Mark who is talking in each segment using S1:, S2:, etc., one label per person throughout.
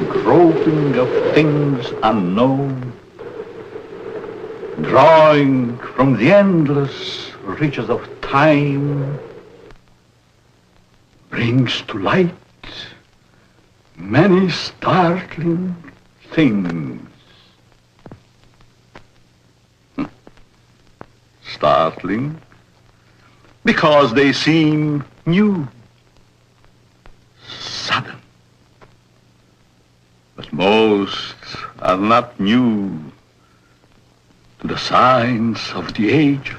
S1: groping of things unknown, drawing from the endless reaches of time, brings to light many startling things. Startling because they seem new, sudden. But most are not new to the signs of the ages.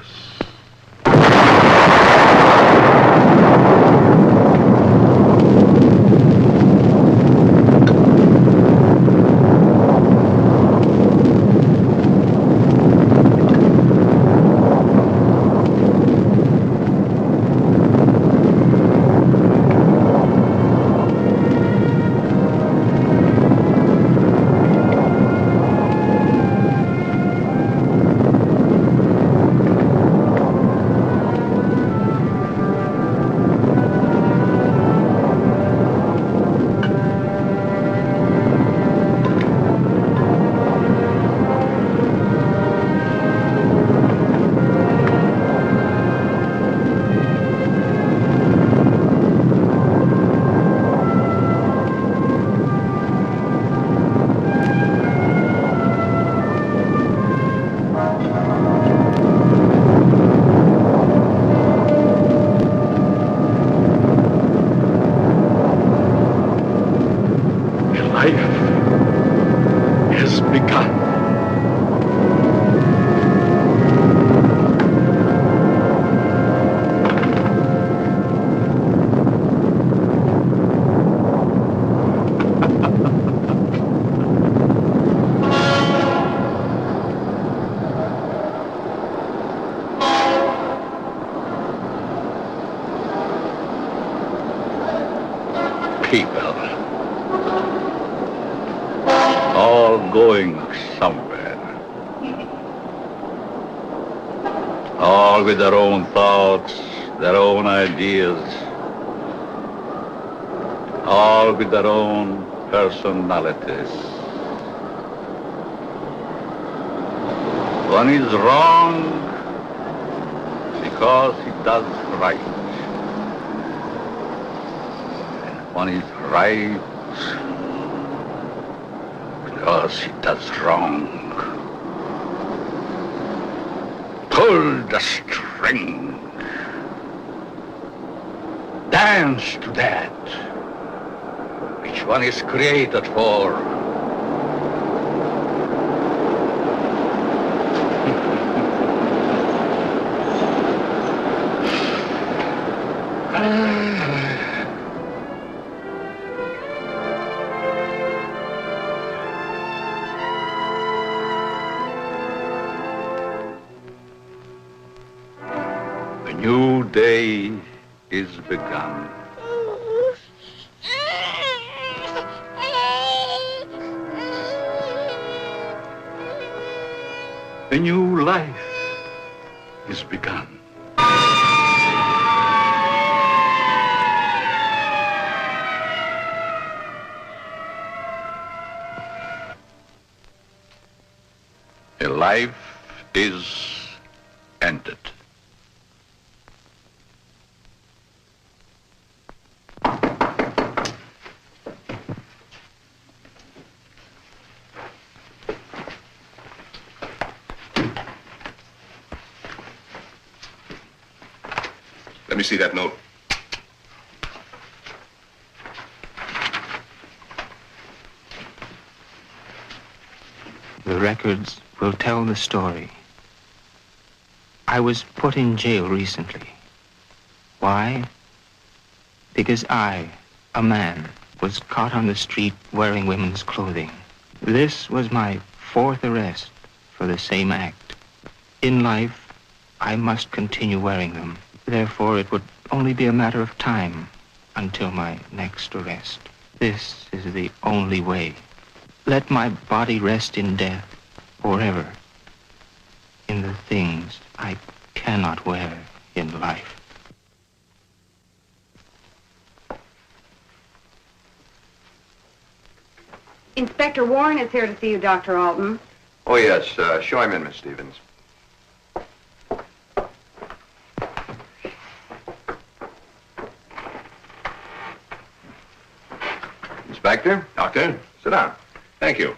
S1: People, all going somewhere, all with their own thoughts, their own ideas, all with their own personalities. One is wrong because he does right. One is right because he does wrong. Pull the string. Dance to that which one is created for. Day is begun. A new life is begun. A life is ended.
S2: Let me see that note.
S3: The records will tell the story. I was put in jail recently. Why? Because I, a man, was caught on the street wearing women's clothing. This was my 4th arrest for the same act. In life, I must continue wearing them. Therefore, it would only be a matter of time until my next arrest. This is the only way. Let my body rest in death forever in the things I cannot wear in life.
S4: Inspector Warren is here to see you, Dr. Alton.
S5: Oh, yes. Show him in, Miss Stevens. Inspector?
S2: Doctor?
S5: Sit down.
S2: Thank you.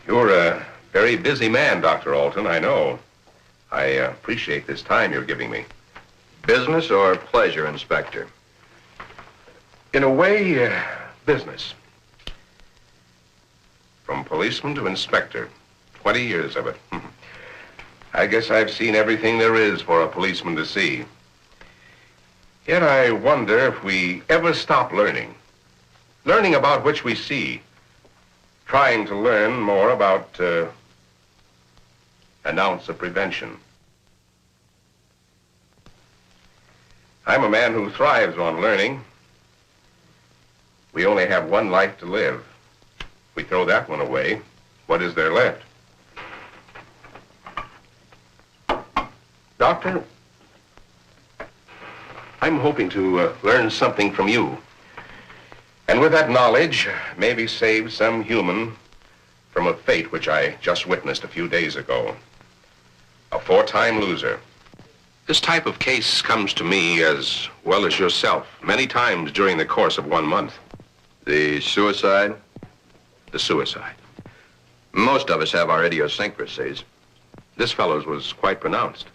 S2: You're a very busy man, Dr. Alton, I know. I appreciate this time you're giving me.
S5: Business or pleasure, Inspector?
S2: In a way, business. From policeman to inspector. 20 years of it. I guess I've seen everything there is for a policeman to see. Yet I wonder if we ever stop learning. Learning about which we see. Trying to learn more about an ounce of prevention. I'm a man who thrives on learning. We only have one life to live. If we throw that one away, what is there left? Doctor, I'm hoping to learn something from you. And with that knowledge, maybe save some human from a fate which I just witnessed a few days ago. A 4-time loser. This type of case comes to me as well as yourself many times during the course of 1 month.
S5: The suicide?
S2: The suicide.
S5: Most of us have our idiosyncrasies.
S2: This fellow's was quite pronounced.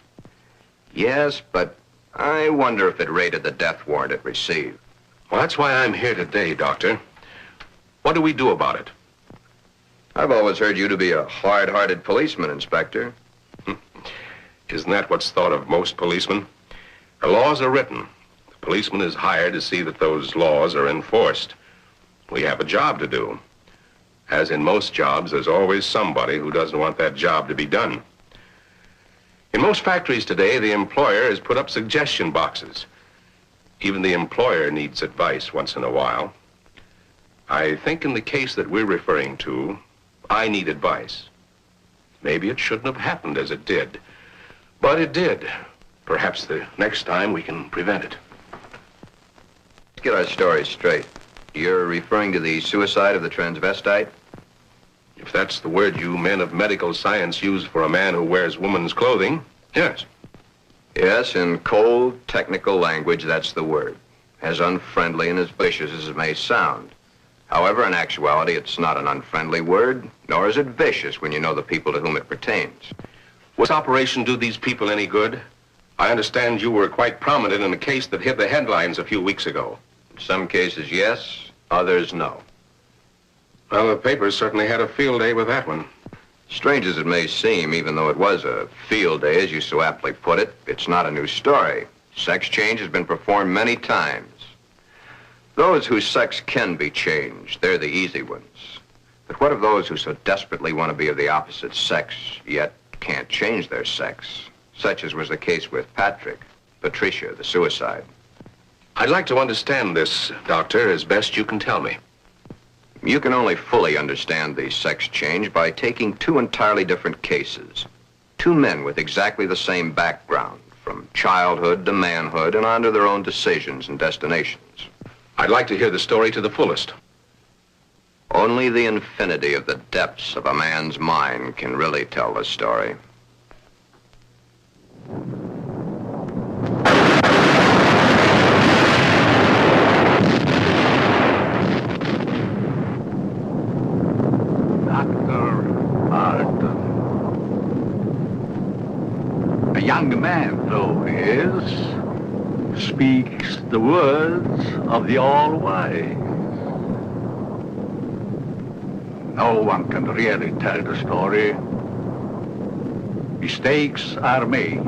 S5: Yes, but I wonder if it rated the death warrant it received.
S2: Well, that's why I'm here today, Doctor. What do we do about it?
S5: I've always heard you to be a hard-hearted policeman, Inspector.
S2: Isn't that what's thought of most policemen? The laws are written. The policeman is hired to see that those laws are enforced. We have a job to do. As in most jobs, there's always somebody who doesn't want that job to be done. In most factories today, the employer has put up suggestion boxes. Even the employer needs advice once in a while. I think in the case that we're referring to, I need advice. Maybe it shouldn't have happened as it did. But it did. Perhaps the next time we can prevent it.
S5: Let's get our story straight. You're referring to the suicide of the transvestite?
S2: If that's the word you men of medical science use for a man who wears woman's clothing, yes.
S5: Yes, in cold, technical language, that's the word. As unfriendly and as vicious as it may sound. However, in actuality, it's not an unfriendly word, nor is it vicious when you know the people to whom it pertains.
S2: Would this operation do these people any good? I understand you were quite prominent in a case that hit the headlines a few weeks ago.
S5: In some cases, yes, others, no.
S2: Well, the papers certainly had a field day with that one.
S5: Strange as it may seem, even though it was a field day, as you so aptly put it, it's not a new story. Sex change has been performed many times. Those whose sex can be changed, they're the easy ones. But what of those who so desperately want to be of the opposite sex, yet can't change their sex? Such as was the case with Patricia, the suicide.
S2: I'd like to understand this, Doctor, as best you can tell me.
S5: You can only fully understand the sex change by taking 2 entirely different cases. 2 men with exactly the same background, from childhood to manhood and on to their own decisions and destinations.
S2: I'd like to hear the story to the fullest.
S5: Only the infinity of the depths of a man's mind can really tell the story.
S1: A young man, though he is, speaks the words of the All-Wise. No one can really tell the story. Mistakes are made.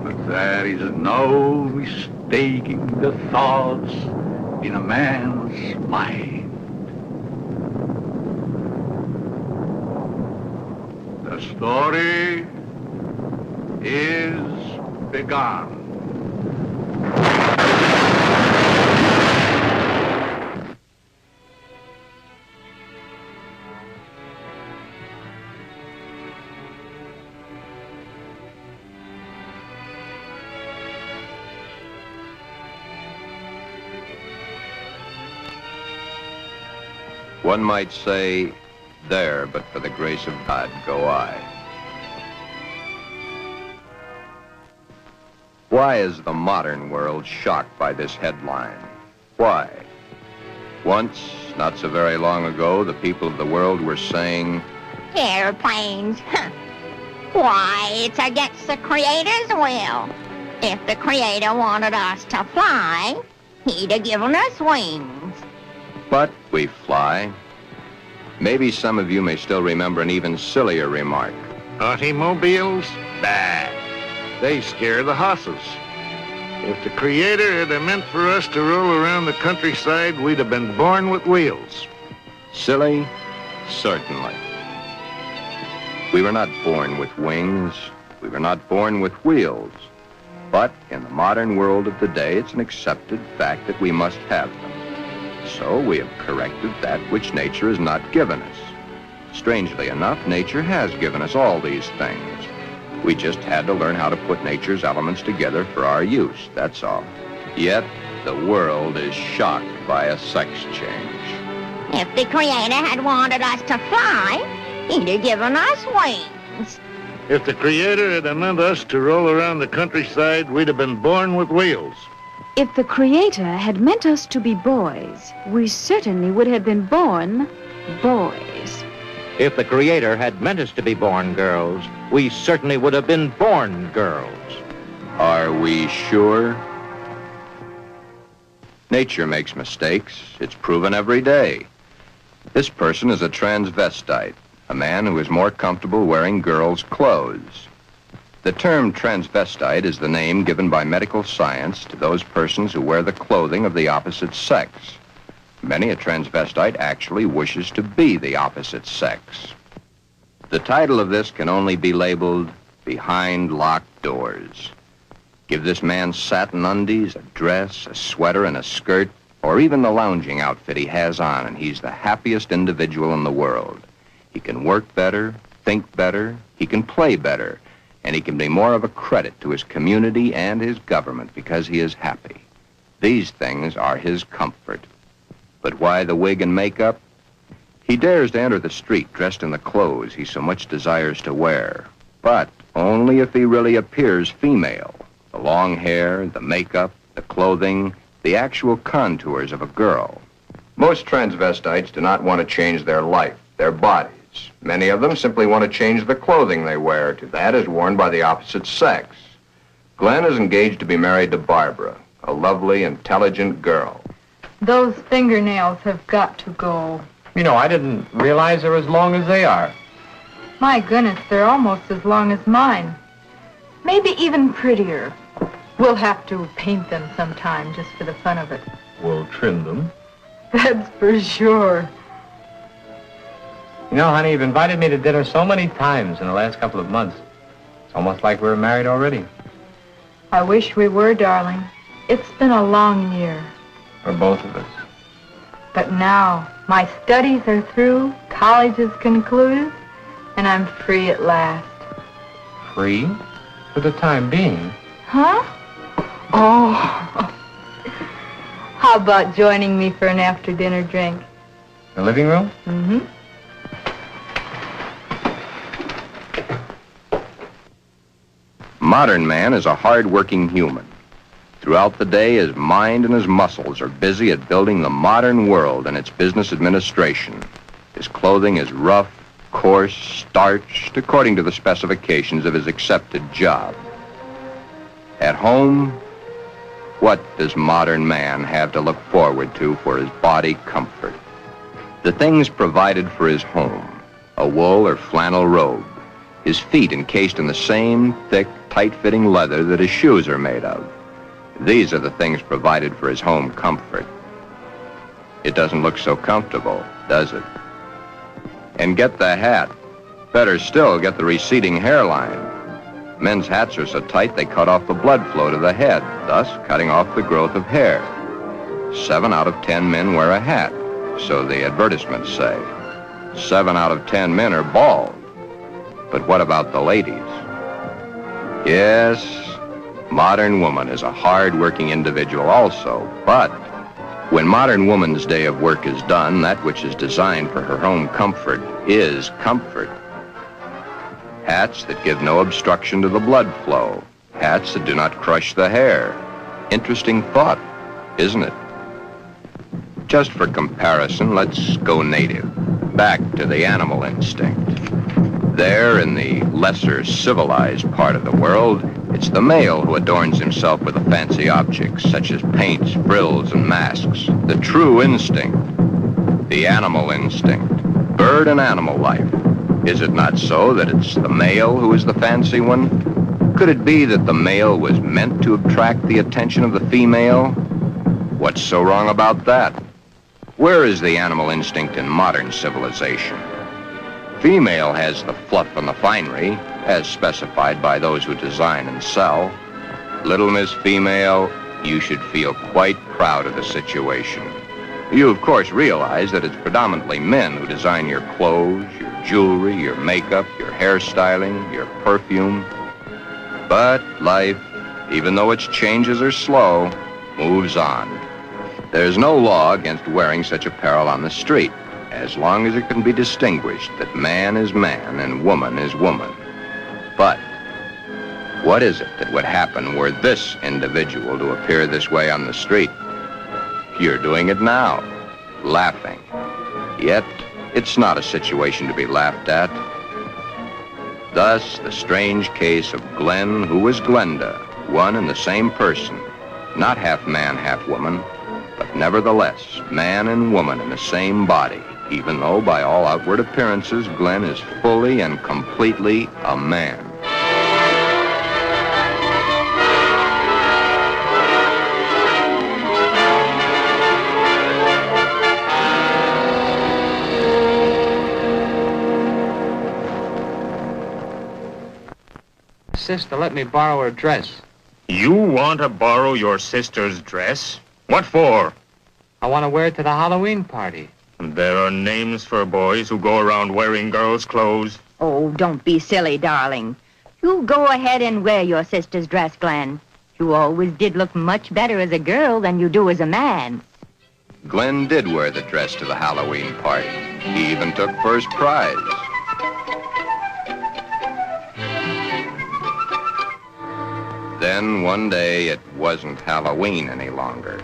S1: But there is no mistaking the thoughts in a man's mind. The story is begun.
S5: One might say, there, but for the grace of God, go I. Why is the modern world shocked by this headline? Why? Once, not so very long ago, the people of the world were saying,
S6: airplanes. Why, it's against the Creator's will. If the Creator wanted us to fly, he'd have given us wings.
S5: but we fly. Maybe some of you may still remember an even sillier remark.
S1: Automobiles? Bah. They scare the hosses. If the Creator had meant for us to roll around the countryside, we'd have been born with wheels.
S5: Silly? Certainly. We were not born with wings. We were not born with wheels. But in the modern world of today, it's an accepted fact that we must have them. So we have corrected that which nature has not given us. Strangely enough, nature has given us all these things. We just had to learn how to put nature's elements together for our use, that's all. Yet, the world is shocked by a sex change.
S6: If the Creator had wanted us to fly, he'd have given us wings.
S1: If the Creator had meant us to roll around the countryside, we'd have been born with wheels.
S7: If the Creator had meant us to be boys, we certainly would have been born boys.
S8: If the Creator had meant us to be born girls, we certainly would have been born girls.
S5: Are we sure? Nature makes mistakes. It's proven every day. This person is a transvestite, a man who is more comfortable wearing girls' clothes. The term transvestite is the name given by medical science to those persons who wear the clothing of the opposite sex. Many a transvestite actually wishes to be the opposite sex. The title of this can only be labeled Behind Locked Doors. Give this man satin undies, a dress, a sweater, and a skirt, or even the lounging outfit he has on, and he's the happiest individual in the world. He can work better, think better, he can play better, and he can be more of a credit to his community and his government because he is happy. These things are his comfort. But why the wig and makeup? He dares to enter the street dressed in the clothes he so much desires to wear, but only if he really appears female. The long hair, the makeup, the clothing, the actual contours of a girl. Most transvestites do not want to change their life, their bodies. Many of them simply want to change the clothing they wear to that is worn by the opposite sex. Glen is engaged to be married to Barbara, a lovely, intelligent girl.
S9: Those fingernails have got to go.
S3: You know, I didn't realize they're as long as they are.
S9: My goodness, they're almost as long as mine. Maybe even prettier. We'll have to paint them sometime just for the fun of it.
S3: We'll trim them.
S9: That's for sure.
S3: You know, honey, you've invited me to dinner so many times in the last couple of months. It's almost like we're married already.
S9: I wish we were, darling. It's been a long year.
S3: For both of us.
S9: But now, my studies are through, college is concluded, and I'm free at last.
S3: Free? For the time being.
S9: Huh? Oh. How about joining me for an after-dinner drink?
S3: The living room?
S9: Mm-hmm.
S5: Modern man is a hard-working human. Throughout the day, his mind and his muscles are busy at building the modern world and its business administration. His clothing is rough, coarse, starched, according to the specifications of his accepted job. At home, what does modern man have to look forward to for his body comfort? The things provided for his home, a wool or flannel robe, his feet encased in the same thick, tight-fitting leather that his shoes are made of. These are the things provided for his home comfort. It doesn't look so comfortable, does it? And get the hat. Better still, get the receding hairline. Men's hats are so tight they cut off the blood flow to the head, thus cutting off the growth of hair. 7 out of 10 men wear a hat, so the advertisements say. 7 out of 10 men are bald. But what about the ladies? Yes, modern woman is a hard-working individual also, but When modern woman's day of work is done, that which is designed for her own comfort is comfort. Hats that give no obstruction to the blood flow. Hats that do not crush the hair. Interesting thought, isn't it? Just for comparison, let's go native, back to the animal instinct. There, in the lesser civilized part of the world, it's the male who adorns himself with the fancy objects, such as paints, frills, and masks. The true instinct, the animal instinct, bird and animal life. Is it not so that it's the male who is the fancy one? Could it be that the male was meant to attract the attention of the female? What's so wrong about that? Where is the animal instinct in modern civilization? Female has the fluff and the finery, as specified by those who design and sell. Little Miss Female, you should feel quite proud of the situation. You, of course, realize that it's predominantly men who design your clothes, your jewelry, your makeup, your hairstyling, your perfume. But life, even though its changes are slow, moves on. There's no law against wearing such apparel on the street, as long as it can be distinguished that man is man and woman is woman. But what is it that would happen were this individual to appear this way on the street? You're doing it now, laughing. Yet, it's not a situation to be laughed at. Thus, the strange case of Glen, who was Glenda, one and the same person, not half man, half woman, but nevertheless, man and woman in the same body, even though by all outward appearances, Glen is fully and completely a man.
S3: Sister, let me borrow her dress.
S10: You want to borrow your sister's dress? What for?
S3: I want to wear it to the Halloween party.
S10: There are names for boys who go around wearing girls' clothes.
S6: Oh, don't be silly, darling. You go ahead and wear your sister's dress, Glen. You always did look much better as a girl than you do as a man.
S5: Glen did wear the dress to the Halloween party. He even took first prize. Then one day it wasn't Halloween any longer.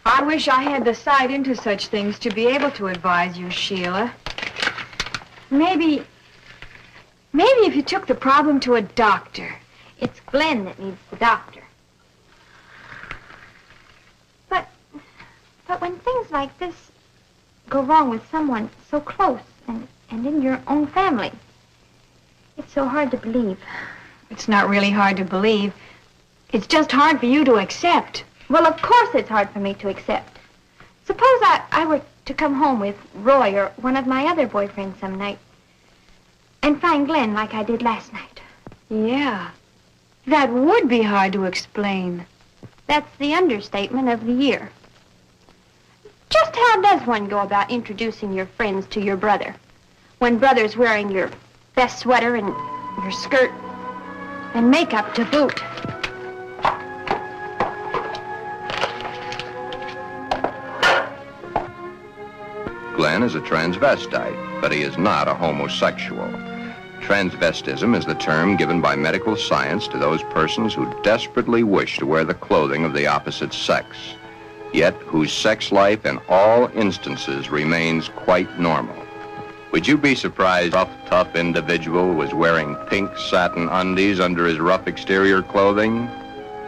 S7: I wish I had the sight into such things to be able to advise you, Sheila. Maybe if you took the problem to a doctor.
S6: It's Glen that needs the doctor. But when things like this go wrong with someone so close and in your own family, it's so hard to believe.
S7: It's not really hard to believe. It's just hard for you to accept.
S6: Well, of course it's hard for me to accept. Suppose I were to come home with Roy or one of my other boyfriends some night and find Glen like I did last night.
S7: Yeah, that would be hard to explain.
S6: That's the understatement of the year. Just how does one go about introducing your friends to your brother when brother's wearing your best sweater and your skirt and makeup to boot?
S5: Glen is a transvestite, but he is not a homosexual. Transvestism is the term given by medical science to those persons who desperately wish to wear the clothing of the opposite sex, yet whose sex life in all instances remains quite normal. Would you be surprised if a tough individual was wearing pink satin undies under his rough exterior clothing?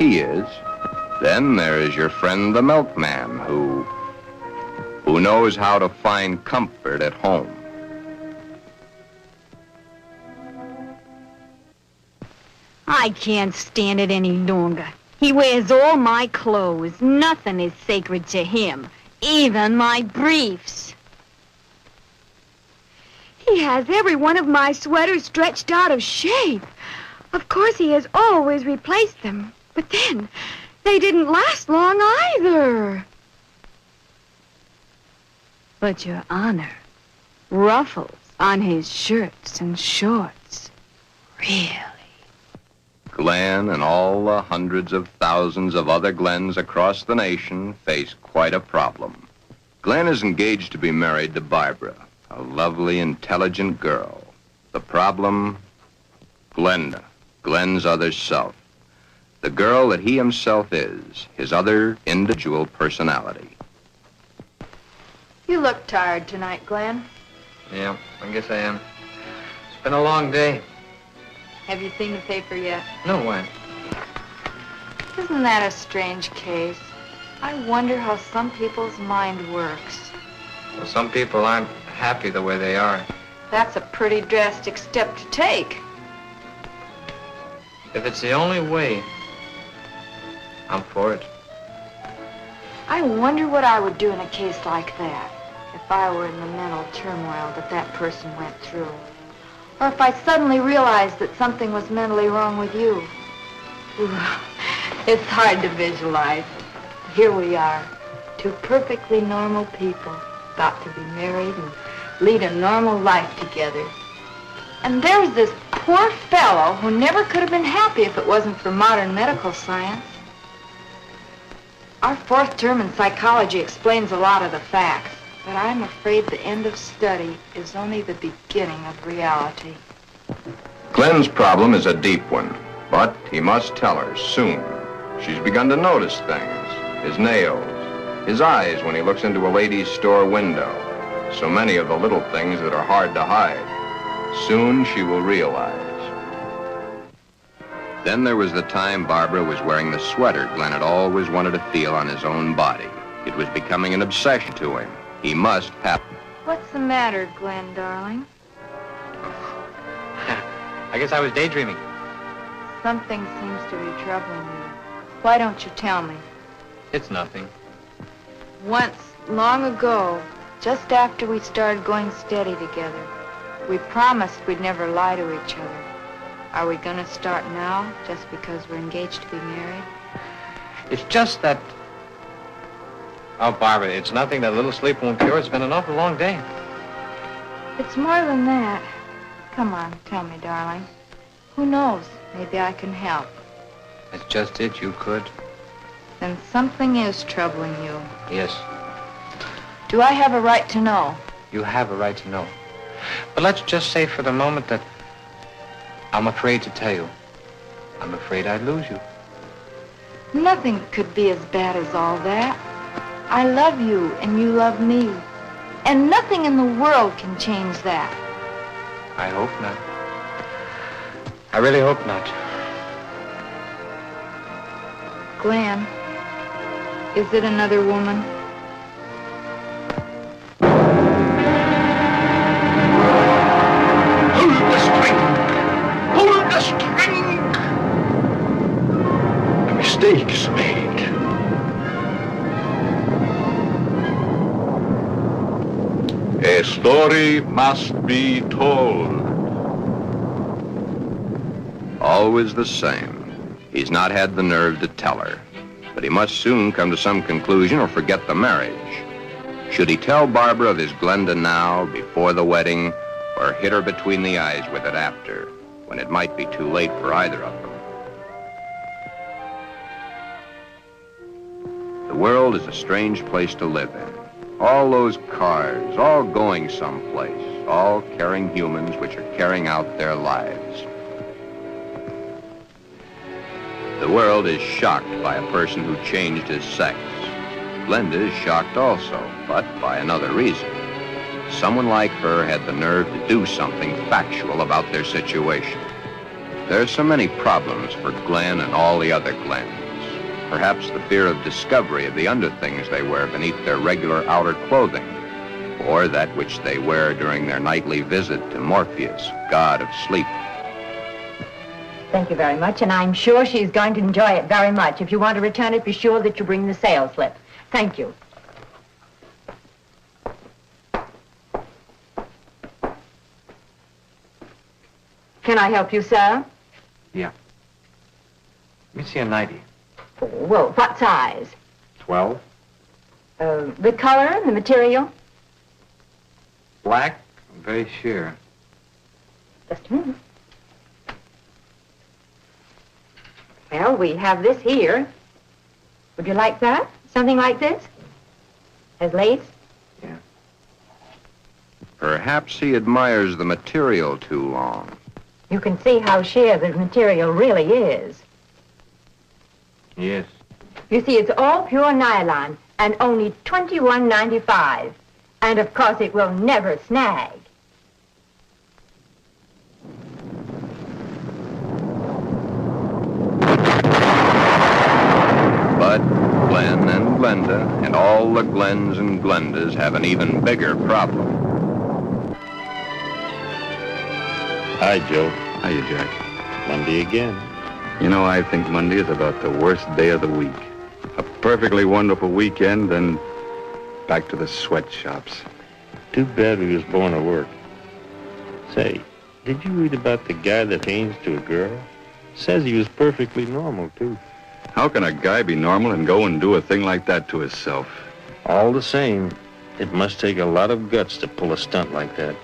S5: He is. Then there is your friend the milkman who knows how to find comfort at home.
S6: I can't stand it any longer. He wears all my clothes. Nothing is sacred to him, even my briefs.
S11: He has every one of my sweaters stretched out of shape. Of course, he has always replaced them. But then, they didn't last long either. But, Your Honor, ruffles on his shirts and shorts. Really?
S5: Glen and all the hundreds of thousands of other Glens across the nation face quite a problem. Glen is engaged to be married to Barbara, a lovely, intelligent girl. The problem? Glenda, Glen's other self. The girl that he himself is, his other individual personality.
S9: You look tired tonight, Glen.
S12: Yeah, I guess I am. It's been a long day.
S9: Have you seen the paper yet?
S12: No, why?
S9: Isn't that a strange case? I wonder how some people's mind works.
S12: Well, some people aren't happy the way they are.
S9: That's a pretty drastic step to take.
S12: If it's the only way, I'm for it.
S9: I wonder what I would do in a case like that if I were in the mental turmoil that that person went through. Or if I suddenly realized that something was mentally wrong with you. Ooh, it's hard to visualize. Here we are, two perfectly normal people, about to be married and lead a normal life together. And there's this poor fellow who never could have been happy if it wasn't for modern medical science. Our fourth term in psychology explains a lot of the facts, but I'm afraid the end of study is only the beginning of reality.
S5: Glen's problem is a deep one, but he must tell her soon. She's begun to notice things. His nails, his eyes when he looks into a ladies' store window. So many of the little things that are hard to hide. Soon she will realize. Then there was the time Barbara was wearing the sweater Glen had always wanted to feel on his own body. It was becoming an obsession to him. He must have.
S9: What's the matter, Glen, darling?
S12: I guess I was daydreaming.
S9: Something seems to be troubling you. Why don't you tell me?
S12: It's nothing.
S9: Once, long ago, just after we started going steady together, we promised we'd never lie to each other. Are we gonna start now, just because we're engaged to be married?
S12: It's just that... Oh, Barbara, it's nothing that a little sleep won't cure. It's been an awful long day.
S9: It's more than that. Come on, tell me, darling. Who knows? Maybe I can help.
S12: That's just it, you could.
S9: Then something is troubling you.
S12: Yes,
S9: Do I have a right to know?
S12: you have a right to know. But let's just say for the moment that I'm afraid to tell you. I'm afraid I'd lose you.
S9: Nothing could be as bad as all that. I love you and you love me. And nothing in the world can change that.
S12: I hope not. I really hope not.
S9: Glen, is it another woman?
S1: Hold the string! Hold the string! A mistake is made. A story must be told.
S5: Always the same. He's not had the nerve to tell her. But he must soon come to some conclusion or forget the marriage. Should he tell Barbara of his Glenda now, before the wedding, or hit her between the eyes with it after, when it might be too late for either of them? The world is a strange place to live in. All those cars, all going someplace, all carrying humans which are carrying out their lives. The world is shocked by a person who changed his sex. Glenda is shocked also, but by another reason. Someone like her had the nerve to do something factual about their situation. There are so many problems for Glen and all the other Glens. Perhaps the fear of discovery of the underthings they wear beneath their regular outer clothing, or that which they wear during their nightly visit to Morpheus, god of sleep.
S13: Thank you very much, and I'm sure she's going to enjoy it very much. If you want to return it, be sure that you bring the sales slip. Thank you. Can I help you, sir?
S12: Yeah. Let me see a 90.
S13: Well, what size?
S12: 12.
S13: The color, the material?
S12: Black, very sheer.
S13: Just a minute. Well, we have this here. Would you like that? Something like this? Has lace?
S12: Yeah.
S5: Perhaps he admires the material too long.
S13: You can see how sheer the material really is.
S12: Yes.
S13: You see, it's all pure nylon and only $21.95. And of course, it will never snag.
S5: But Glen and Glenda and all the Glens and Glendas have an even bigger problem.
S14: Hi, Joe.
S15: Hiya, Jack.
S14: Monday again.
S15: You know, I think Monday is about the worst day of the week. A perfectly wonderful weekend, then back to the sweatshops.
S14: Too bad we was born to work. Say, did you read about the guy that hangs to a girl? Says he was perfectly normal, too.
S15: How can a guy be normal and go and do a thing like that to himself?
S14: All the same, it must take a lot of guts to pull a stunt like that.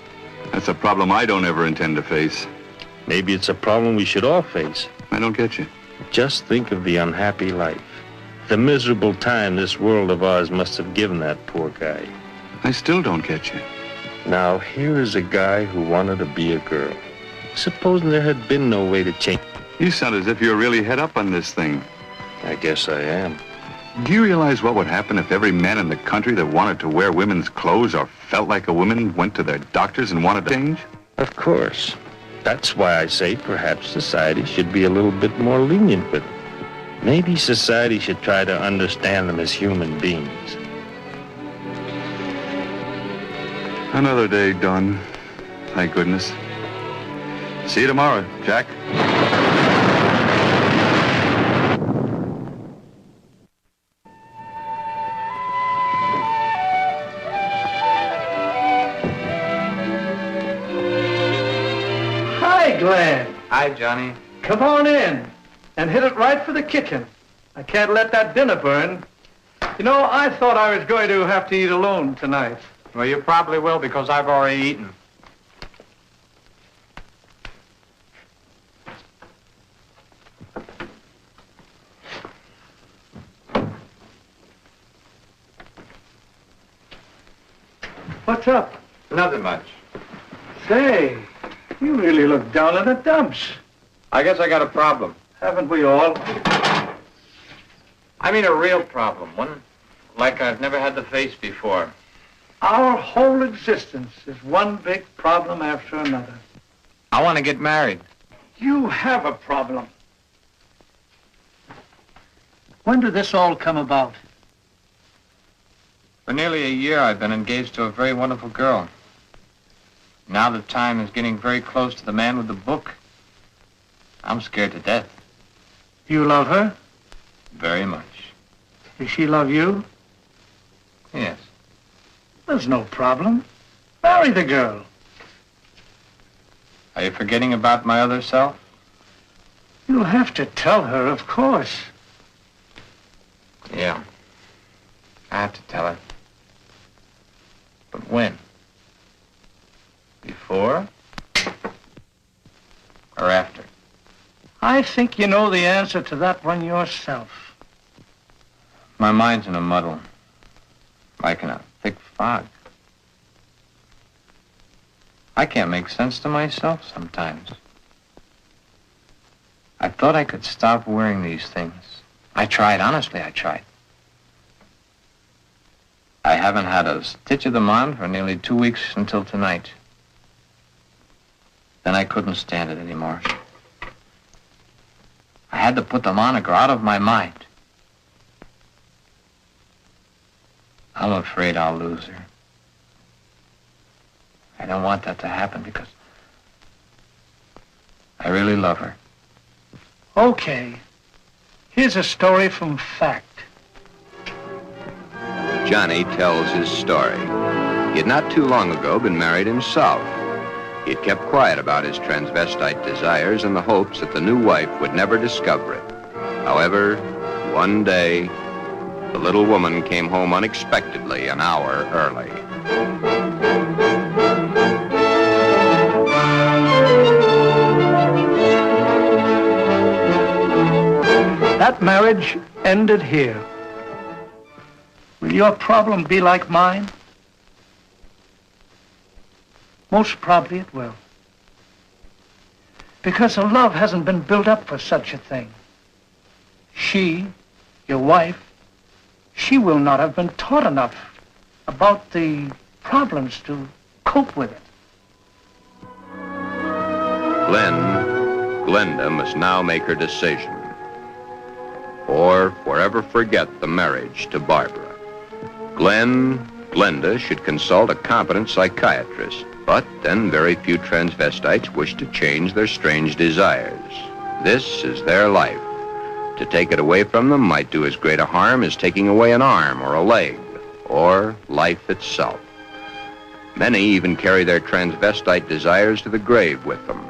S15: That's a problem I don't ever intend to face.
S14: Maybe it's a problem we should all face.
S15: I don't get you.
S14: Just think of the unhappy life. The miserable time this world of ours must have given that poor guy.
S15: I still don't get you.
S14: Now, here is a guy who wanted to be a girl. Supposing there had been no way to change.
S15: You sound as if you're really head up on this thing.
S14: I guess I am.
S15: Do you realize what would happen if every man in the country that wanted to wear women's clothes or felt like a woman went to their doctors and wanted to change?
S14: Of course. That's why I say perhaps society should be a little bit more lenient with them. Maybe society should try to understand them as human beings.
S15: Another day done. Thank goodness. See you tomorrow, Jack.
S16: Hi, Glen.
S12: Hi, Johnny.
S16: Come on in and hit it right for the kitchen. I can't let that dinner burn. You know, I thought I was going to have to eat alone tonight.
S12: Well, you probably will because I've already eaten.
S16: What's up?
S12: Nothing much.
S16: Say, you really look down in the dumps.
S12: I guess I got a problem.
S16: Haven't we all?
S12: I mean a real problem, one like I've never had to face before.
S16: Our whole existence is one big problem after another.
S12: I want to get married.
S16: You have a problem. When did this all come about?
S12: For nearly a year, I've been engaged to a very wonderful girl. Now the time is getting very close to the man with the book. I'm scared to death.
S16: You love her?
S12: Very much.
S16: Does she love you?
S12: Yes.
S16: There's no problem. Marry the girl.
S12: Are you forgetting about my other self?
S16: You'll have to tell her, of course.
S12: Yeah. I have to tell her. But when? Before? Or after?
S16: I think you know the answer to that one yourself.
S12: My mind's in a muddle. Like in a thick fog. I can't make sense to myself sometimes. I thought I could stop wearing these things. I tried, honestly, I tried. I haven't had a stitch of them on for nearly 2 weeks until tonight. Then I couldn't stand it anymore. I had to put them on or go out of my mind. I'm afraid I'll lose her. I don't want that to happen because I really love her.
S16: Okay. Here's a story from fact.
S5: Johnny tells his story. He had not too long ago been married himself. He'd kept quiet about his transvestite desires in the hopes that the new wife would never discover it. However, one day, the little woman came home unexpectedly an hour early.
S16: That marriage ended here. Will your problem be like mine? Most probably it will. Because the love hasn't been built up for such a thing. She, your wife, she will not have been taught enough about the problems to cope with it.
S5: Glenda must now make her decision, or forever forget the marriage to Barbara. Glenda should consult a competent psychiatrist, but then very few transvestites wish to change their strange desires. This is their life. To take it away from them might do as great a harm as taking away an arm or a leg, or life itself. Many even carry their transvestite desires to the grave with them.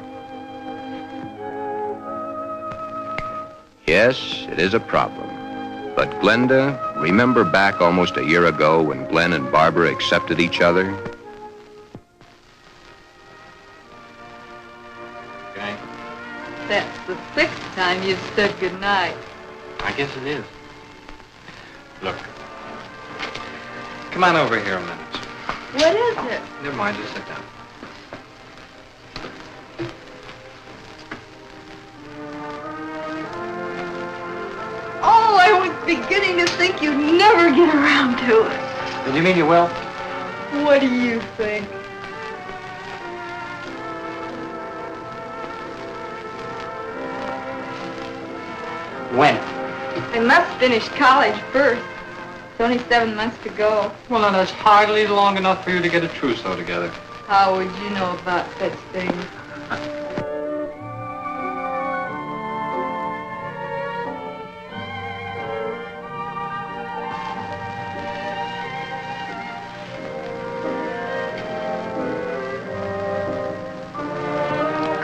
S5: Yes, it is a problem. But Glenda, remember back almost a year ago when Glen and Barbara accepted each other?
S12: Okay.
S9: That's the 6th time you've said goodnight.
S12: I guess it is. Look. Come on over here a minute.
S9: What is it?
S12: Never mind, just sit down.
S9: Oh, I was beginning to think you'd never get around to it.
S12: Did you mean you will?
S9: What do you think?
S12: When?
S9: I must finish college first. It's only 7 months to go.
S12: Well, now, that's hardly long enough for you to get a trousseau together.
S9: How would you know about such things?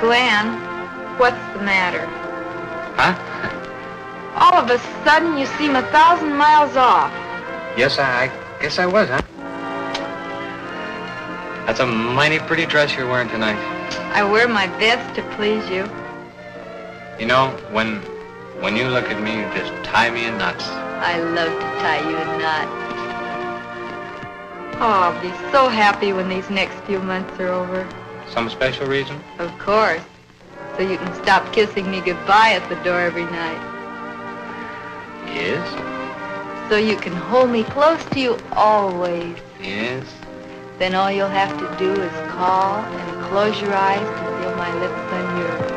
S9: Glen, what's the matter?
S12: Huh?
S9: All of a sudden, you seem 1,000 miles off.
S12: Yes, I guess I was, huh? That's a mighty pretty dress you're wearing tonight.
S9: I wear my best to please you.
S12: You know, when you look at me, you just tie me in knots.
S9: I love to tie you in knots. Oh, I'll be so happy when these next few months are over.
S12: Some special reason?
S9: Of course. So you can stop kissing me goodbye at the door every night.
S12: Yes?
S9: So you can hold me close to you always.
S12: Yes?
S9: Then all you'll have to do is call and close your eyes and feel my lips on yours.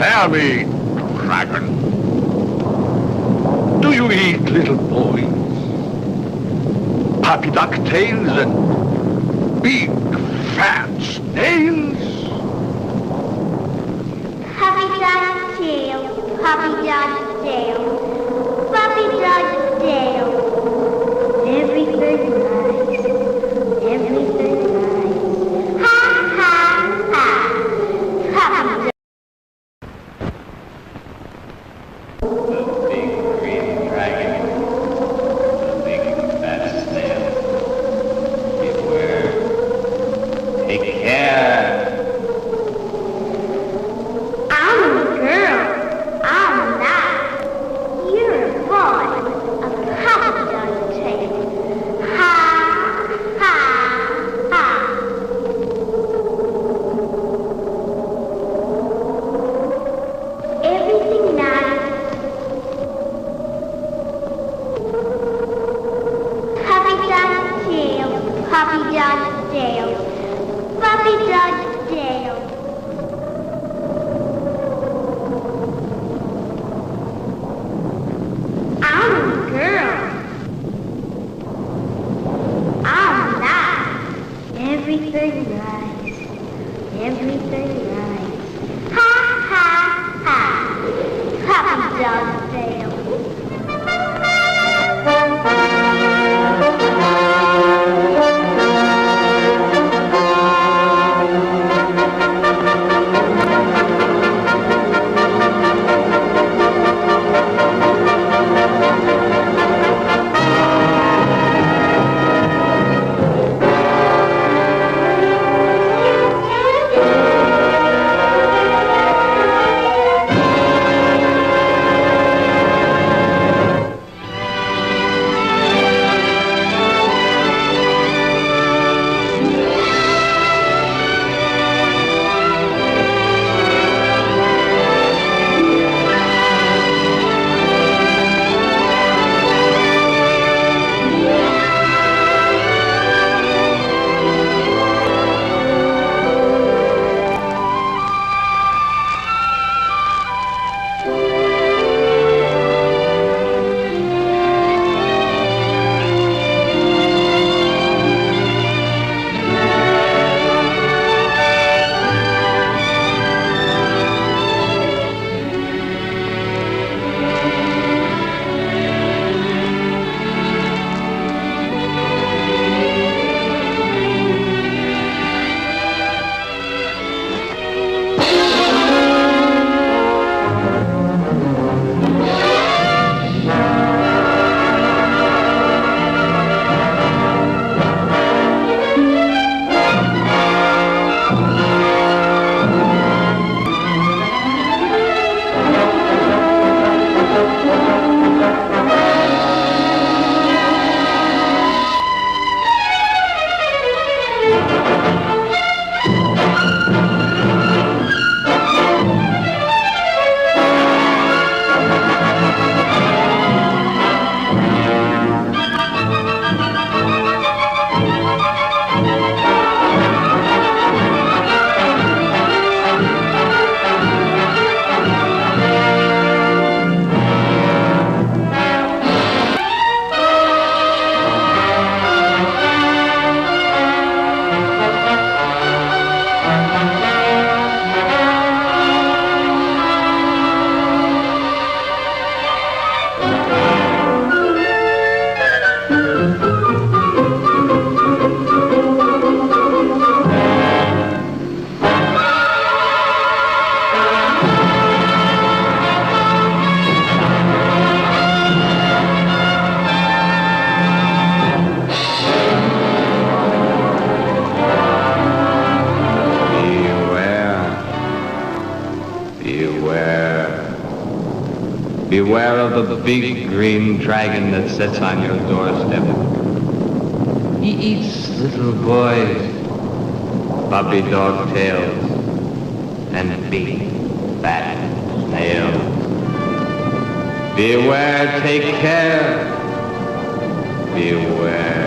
S17: Tell me, dragon, do you eat little boys? Puppy duck tails and big fat snails?
S18: Puppy dog tail, puppy dog tail, puppy dog tail. Everything nice, everything nice. Ha, ha, ha. Puppy dog.
S19: The big green dragon, the big fat snail. Beware. Take care.
S18: I'm a girl. I'm not. You're a boy. A puppy dog tail. Ha, ha, ha. Everything nice. Puppy dog tail. Puppy dog tail. Puppy dog tail. I'm a girl. I'm not. Everything nice. Everything nice. Ha, ha, ha. Puppy dog tail.
S19: Beware of the big green dragon that sits on your doorstep. He eats little boys, puppy dog tails, and big fat snails. Beware, take care. Beware.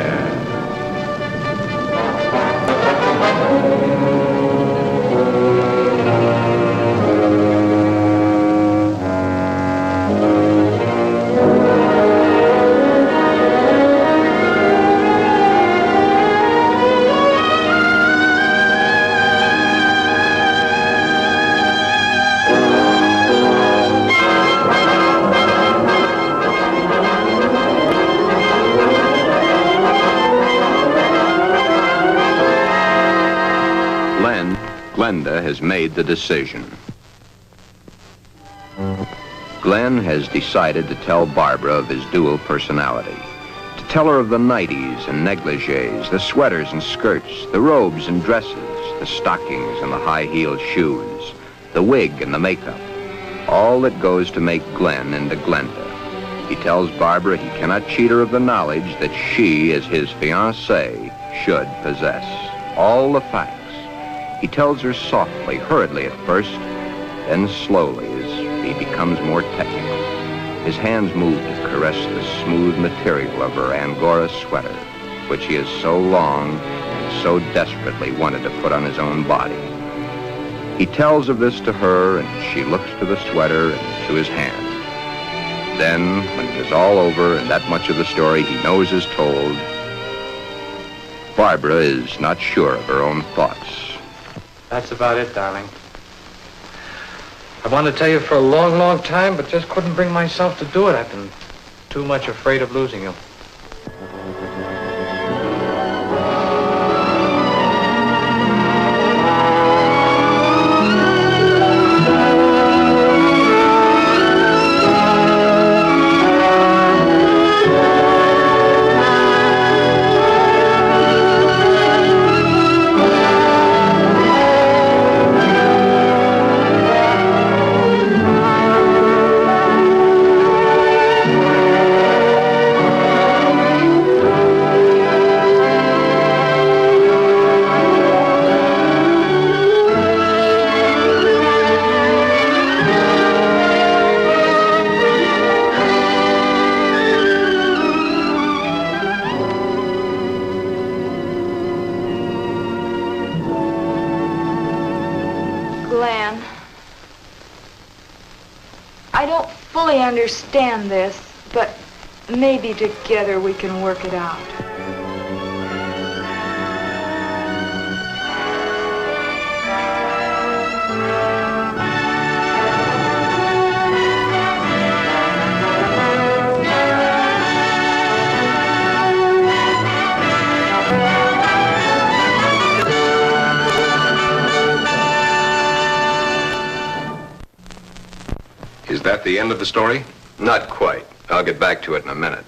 S5: Glenda has made the decision. Glen has decided to tell Barbara of his dual personality. To tell her of the nighties and negligees, the sweaters and skirts, the robes and dresses, the stockings and the high-heeled shoes, the wig and the makeup. All that goes to make Glen into Glenda. He tells Barbara he cannot cheat her of the knowledge that she, as his fiancée, should possess. All the facts. He tells her softly, hurriedly at first, then slowly as he becomes more technical. His hands move to caress the smooth material of her Angora sweater, which he has so long and so desperately wanted to put on his own body. He tells of this to her, and she looks to the sweater and to his hand. Then, when it is all over and that much of the story he knows is told, Barbara is not sure of her own thoughts.
S12: That's about it, darling. I wanted to tell you for a long, long time, but just couldn't bring myself to do it. I've been too much afraid of losing you.
S9: Understand this, but maybe together we can work it out.
S2: Is that the end of the story?
S5: Not quite. I'll get back to it in a minute.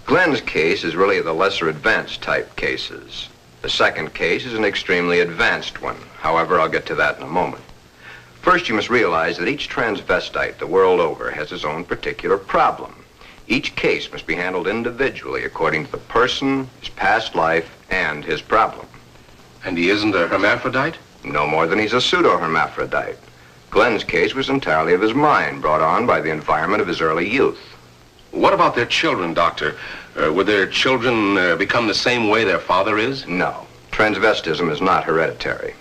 S5: Glen's case is really the lesser advanced type cases. The second case is an extremely advanced one. However, I'll get to that in a moment. First, you must realize that each transvestite the world over has his own particular problem. Each case must be handled individually according to the person, his past life, and his problem.
S2: And he isn't a hermaphrodite?
S5: No more than he's a pseudo-hermaphrodite. Glen's case was entirely of his mind, brought on by the environment of his early youth.
S2: What about their children, Doctor? Would their children become the same way their father is?
S5: No. Transvestism is not hereditary.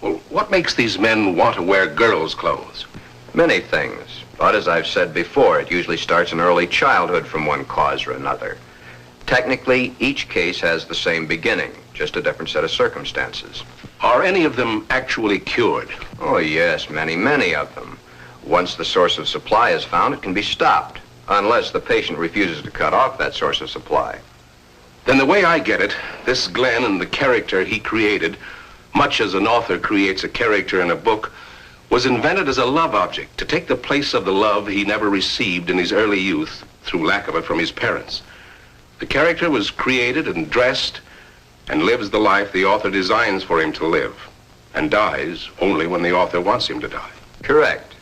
S2: Well, what makes these men want to wear girls' clothes?
S5: Many things. But as I've said before, it usually starts in early childhood from one cause or another. Technically, each case has the same beginning, just a different set of circumstances.
S2: Are any of them actually cured?
S5: Oh, yes, many of them. Once the source of supply is found, it can be stopped, unless the patient refuses to cut off that source of supply.
S2: Then the way I get it, this Glen and the character he created, much as an author creates a character in a book, was invented as a love object to take the place of the love he never received in his early youth through lack of it from his parents. The character was created and dressed and lives the life the author designs for him to live, and dies only when the author wants him to die.
S5: Correct.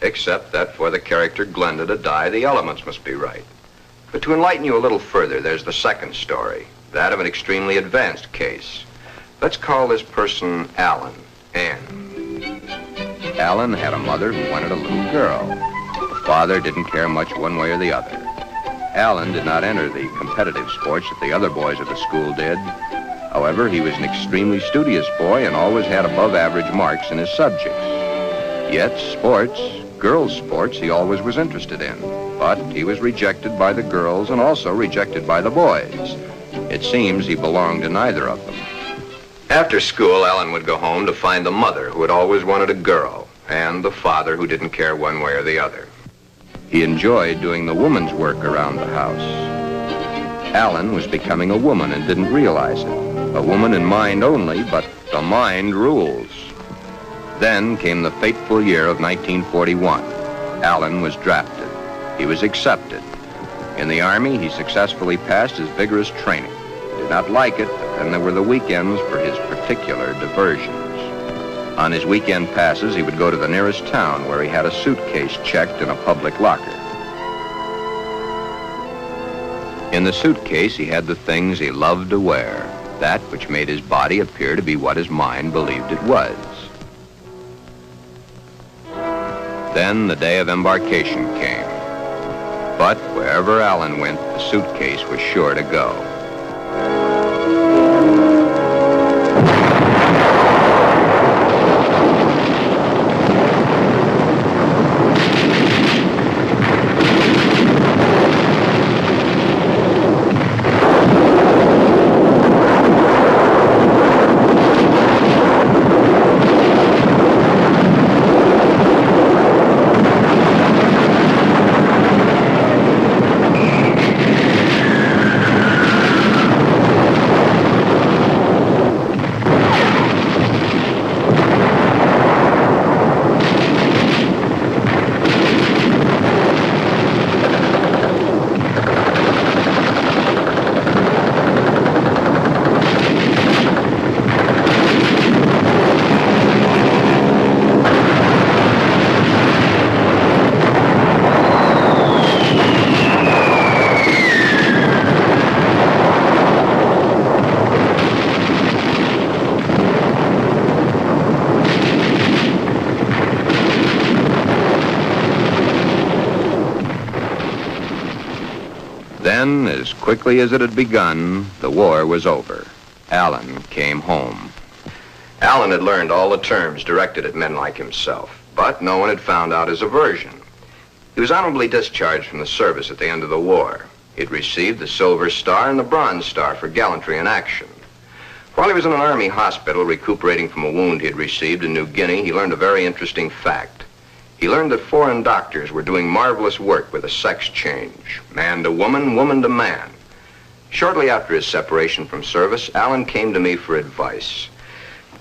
S5: Except that for the character Glenda to die, the elements must be right. But to enlighten you a little further, there's the second story, that of an extremely advanced case. Let's call this person Alan, Ann. Alan had a mother who wanted a little girl. The father didn't care much one way or the other. Alan did not enter the competitive sports that the other boys at the school did. However, he was an extremely studious boy and always had above-average marks in his subjects. Yet sports, girls' sports, he always was interested in. But he was rejected by the girls and also rejected by the boys. It seems he belonged to neither of them. After school, Alan would go home to find the mother who had always wanted a girl and the father who didn't care one way or the other. He enjoyed doing the woman's work around the house. Alan was becoming a woman and didn't realize it. A woman in mind only, but the mind rules. Then came the fateful year of 1941. Allen was drafted. He was accepted. In the Army, he successfully passed his vigorous training. He did not like it, but then there were the weekends for his particular diversions. On his weekend passes, he would go to the nearest town where he had a suitcase checked in a public locker. In the suitcase, he had the things he loved to wear, that which made his body appear to be what his mind believed it was. Then the day of embarkation came. But wherever Allen went, the suitcase was sure to go. Then, as quickly as it had begun, the war was over. Allen came home. Allen had learned all the terms directed at men like himself, but no one had found out his aversion. He was honorably discharged from the service at the end of the war. He'd received the Silver Star and the Bronze Star for gallantry in action. While he was in an Army hospital recuperating from a wound he had received in New Guinea, he learned a very interesting fact. He learned that foreign doctors were doing marvelous work with a sex change, man to woman, woman to man. Shortly after his separation from service, Allen came to me for advice.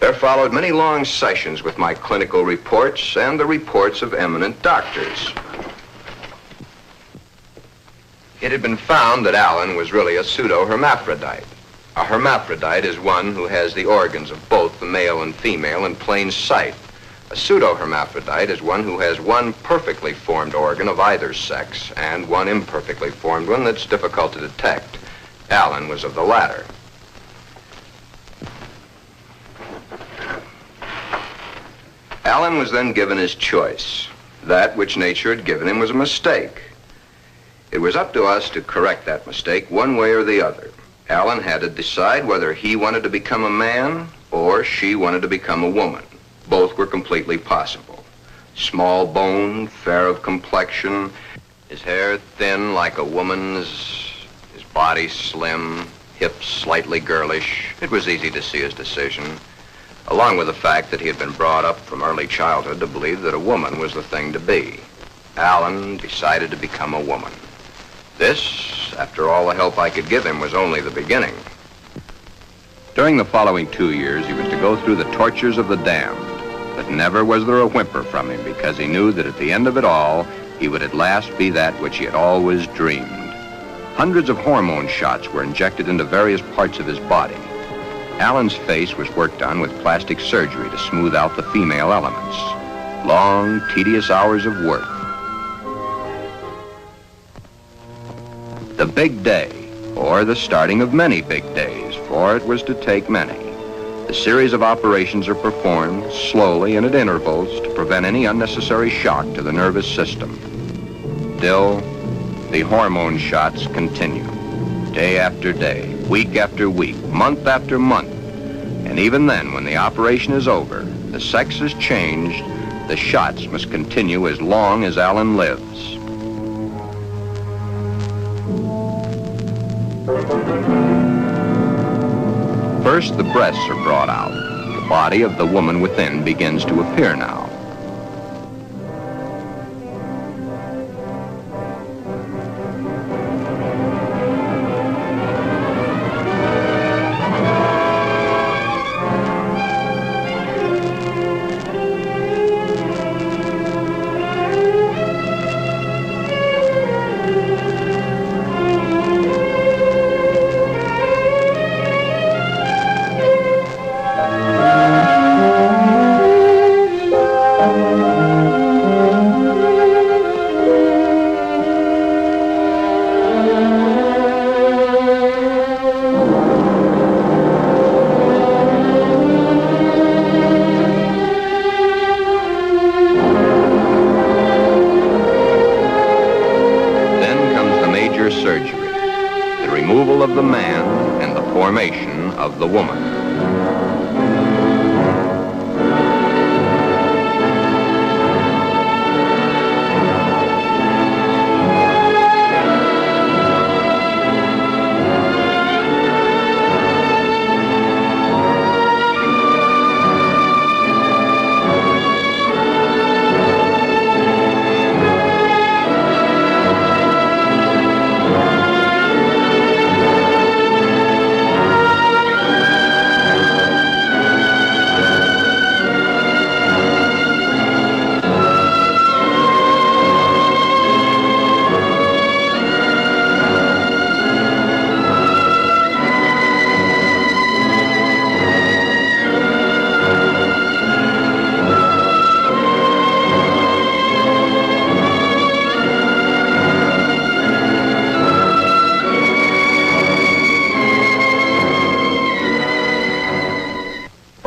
S5: There followed many long sessions with my clinical reports and the reports of eminent doctors. It had been found that Allen was really a pseudo-hermaphrodite. A hermaphrodite is one who has the organs of both the male and female in plain sight. A pseudo-hermaphrodite is one who has one perfectly formed organ of either sex and one imperfectly formed one that's difficult to detect. Allen was of the latter. Allen was then given his choice. That which nature had given him was a mistake. It was up to us to correct that mistake one way or the other. Allen had to decide whether he wanted to become a man or she wanted to become a woman. Both were completely possible. Small boned, fair of complexion, his hair thin like a woman's, his body slim, hips slightly girlish. It was easy to see his decision, along with the fact that he had been brought up from early childhood to believe that a woman was the thing to be. Allen decided to become a woman. This, after all the help I could give him, was only the beginning. During the following 2 years, he was to go through the tortures of the damned. But never was there a whimper from him, because he knew that at the end of it all, he would at last be that which he had always dreamed. Hundreds of hormone shots were injected into various parts of his body. Allen's face was worked on with plastic surgery to smooth out the female elements. Long, tedious hours of work. The big day, or the starting of many big days, for it was to take many. The series of operations are performed slowly and at intervals to prevent any unnecessary shock to the nervous system. Still, the hormone shots continue, day after day, week after week, month after month. And even then, when the operation is over, the sex is changed, the shots must continue as long as Allen lives. First, the breasts are brought out. The body of the woman within begins to appear now. of the man and the formation of the woman.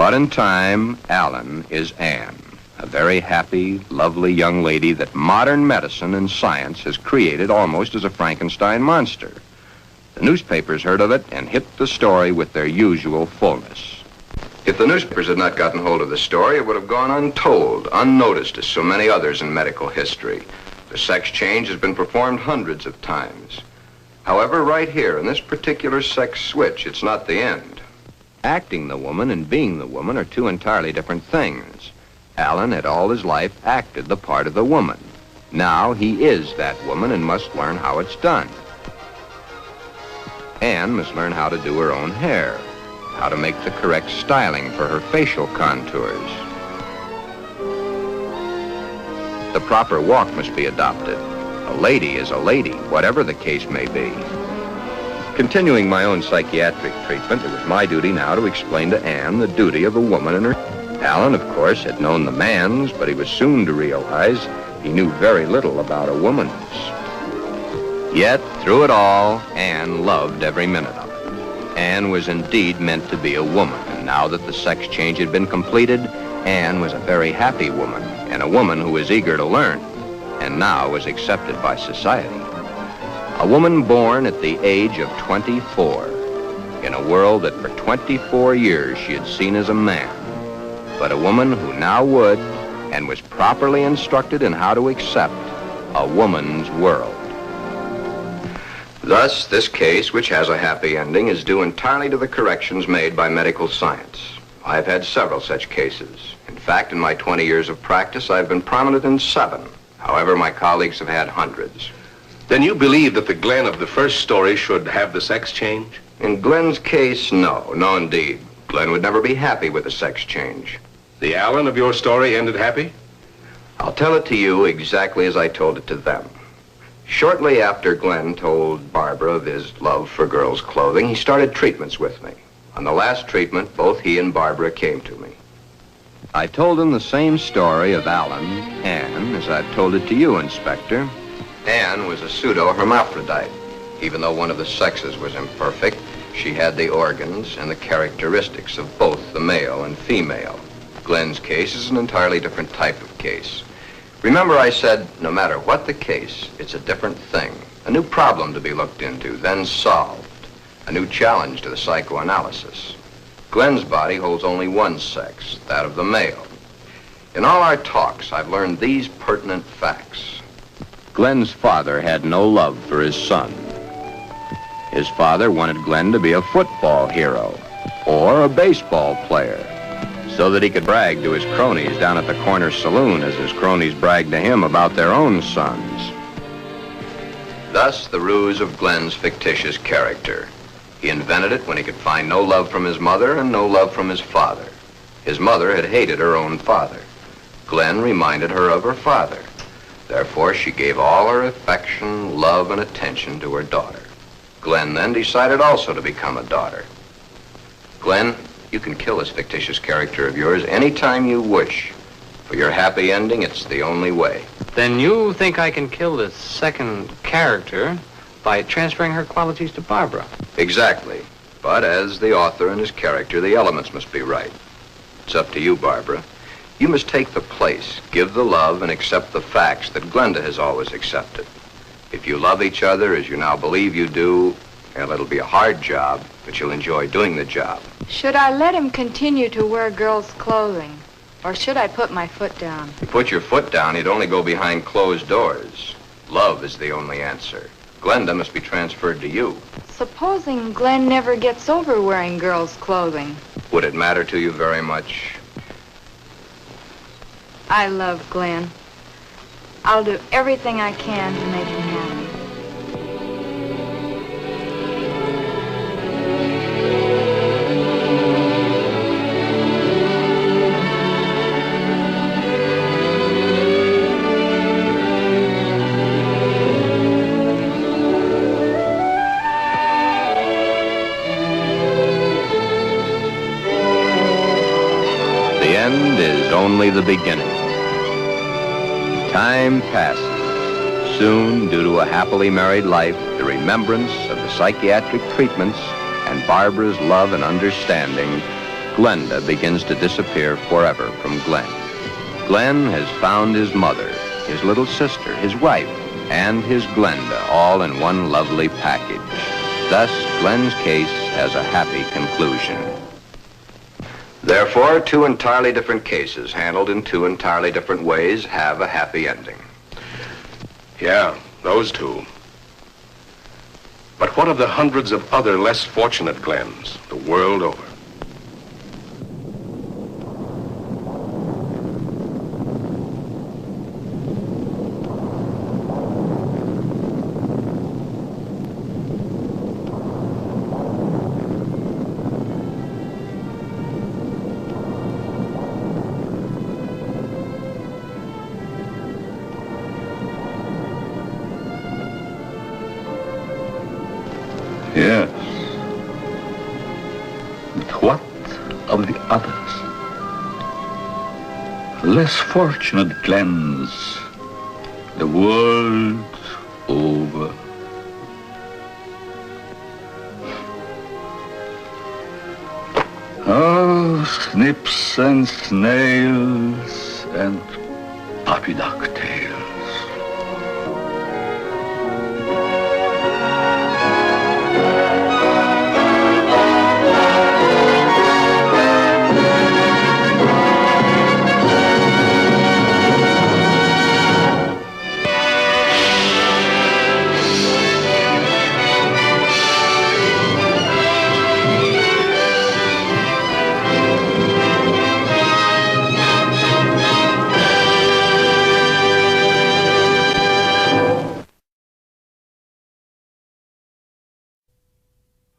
S5: But in time, Alan is Anne, a very happy, lovely young lady that modern medicine and science has created almost as a Frankenstein monster. The newspapers heard of it and hit the story with their usual fullness. If the newspapers had not gotten hold of the story, it would have gone untold, unnoticed as so many others in medical history. The sex change has been performed hundreds of times. However, right here in this particular sex switch, it's not the end. Acting the woman and being the woman are two entirely different things. Alan had all his life acted the part of the woman. Now he is that woman and must learn how it's done. Anne must learn how to do her own hair, how to make the correct styling for her facial contours. The proper walk must be adopted. A lady is a lady, whatever the case may be. Continuing my own psychiatric treatment, it was my duty now to explain to Anne the duty of a woman and her. Alan, of course, had known the man's, but he was soon to realize he knew very little about a woman's. Yet, through it all, Anne loved every minute of it. Anne was indeed meant to be a woman, and now that the sex change had been completed, Anne was a very happy woman, and a woman who was eager to learn, and now was accepted by society. A woman born at the age of 24, in a world that for 24 years she had seen as a man, but a woman who now would, and was properly instructed in how to accept, a woman's world. Thus, this case, which has a happy ending, is due entirely to the corrections made by medical science. I've had several such cases. In fact, in my 20 years of practice, I've been prominent in 7. However, my colleagues have had hundreds.
S2: Then you believe that the Glen of the first story should have the sex change?
S5: In Glen's case, no. No, indeed. Glen would never be happy with a sex change.
S2: The Alan of your story ended happy?
S5: I'll tell it to you exactly as I told it to them. Shortly after Glen told Barbara of his love for girls' clothing, he started treatments with me. On the last treatment, both he and Barbara came to me. I told him the same story of Alan, Anne, as I've told it to you, Inspector. Anne was a pseudo-hermaphrodite. Even though one of the sexes was imperfect, she had the organs and the characteristics of both the male and female. Glen's case is an entirely different type of case. Remember I said, no matter what the case, it's a different thing. A new problem to be looked into, then solved. A new challenge to the psychoanalysis. Glen's body holds only one sex, that of the male. In all our talks, I've learned these pertinent facts. Glen's father had no love for his son. His father wanted Glen to be a football hero or a baseball player so that he could brag to his cronies down at the corner saloon as his cronies bragged to him about their own sons. Thus, the ruse of Glen's fictitious character. He invented it when he could find no love from his mother and no love from his father. His mother had hated her own father. Glen reminded her of her father. Therefore, she gave all her affection, love, and attention to her daughter. Glen then decided also to become a daughter. Glen, you can kill this fictitious character of yours anytime you wish. For your happy ending, it's the only way.
S12: Then you think I can kill this second character by transferring her qualities to Barbara?
S5: Exactly. But as the author and his character, the elements must be right. It's up to you, Barbara. You must take the place, give the love, and accept the facts that Glenda has always accepted. If you love each other as you now believe you do, Well, it'll be a hard job, but you'll enjoy doing the job.
S9: Should I let him continue to wear girls' clothing? Or should I put my foot down?
S5: If you put your foot down, he'd only go behind closed doors. Love is the only answer. Glenda must be transferred to you.
S9: Supposing Glenn never gets over wearing girls' clothing.
S5: Would it matter to you very much?
S9: I love Glenn. I'll do everything I can to make him happy.
S5: The end is only the beginning. Time passes. Soon, due to a happily married life, the remembrance of the psychiatric treatments, and Barbara's love and understanding, Glenda begins to disappear forever from Glenn. Glenn has found his mother, his little sister, his wife, and his Glenda, all in one lovely package. Thus, Glenn's case has a happy conclusion. Therefore, two entirely different cases, handled in two entirely different ways, have a happy ending.
S2: Yeah, those two. But what of the hundreds of other less fortunate Glens the world over?
S17: Yes. But what of the others? Less fortunate Glens, the world over. Oh, snips and snails and puppy duck tails.